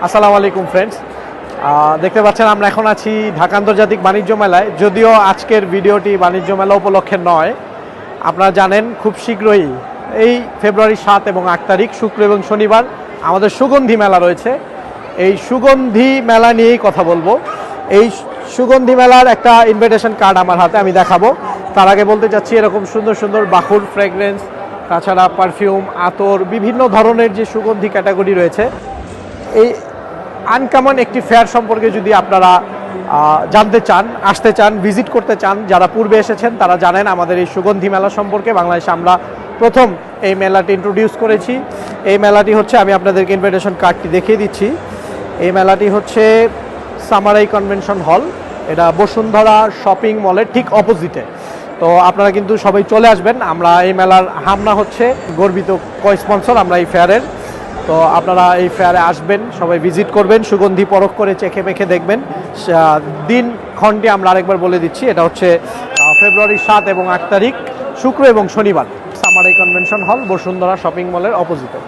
আসসালামু আলাইকুম ফ্রেন্ডস, দেখতে পাচ্ছেন আমরা এখন আছি ঢাকা আন্তর্জাতিক বাণিজ্য মেলায়। যদিও আজকের ভিডিওটি বাণিজ্য মেলা উপলক্ষে নয়, আপনারা জানেন খুব শীঘ্রই এই ফেব্রুয়ারি 7 এবং 8 তারিখ শুক্র এবং শনিবার আমাদের সুগন্ধি মেলা রয়েছে। এই সুগন্ধি মেলা নিয়েই কথা বলবো। এই সুগন্ধি মেলার একটা ইনভিটেশন কার্ড আমার হাতে, আমি দেখাবো। তার আগে বলতে চাচ্ছি, এরকম সুন্দর সুন্দর বাহুর ফ্র্যাগরেন্স, তাছাড়া পারফিউম, আতর, বিভিন্ন ধরনের যে সুগন্ধি ক্যাটাগরি রয়েছে, এই আনকমন একটি ফেয়ার সম্পর্কে যদি আপনারা জানতে চান, আসতে চান, ভিজিট করতে চান, যারা পূর্বে এসেছেন তারা জানেন আমাদের এই সুগন্ধি মেলা সম্পর্কে। বাংলাদেশে আমরা প্রথম এই মেলাটি ইন্ট্রোডিউস করেছি। এই মেলাটি হচ্ছে, আমি আপনাদেরকে ইনভিটেশন কার্ডটি দেখিয়ে দিচ্ছি। এই মেলাটি হচ্ছে সামারাই কনভেনশন হল, এটা বসুন্ধরা শপিং মলের ঠিক অপোজিটে। তো আপনারা কিন্তু সবাই চলে আসবেন। আমরা এই মেলার হামনা হচ্ছে গর্বিত স্পন্সর আমরা এই ফেয়ারের। তো আপনারা এই ফেয়ারে আসবেন, সবাই ভিজিট করবেন, সুগন্ধি পরখ করে চেখে মেখে দেখবেন। দিন ক্ষণটি আমরা আরেকবার বলে দিচ্ছি, এটা হচ্ছে ফেব্রুয়ারি 7 এবং 8 তারিখ, শুক্র এবং শনিবার, সামারাই কনভেনশন হল, বসুন্ধরা শপিং মলের অপোজিটে।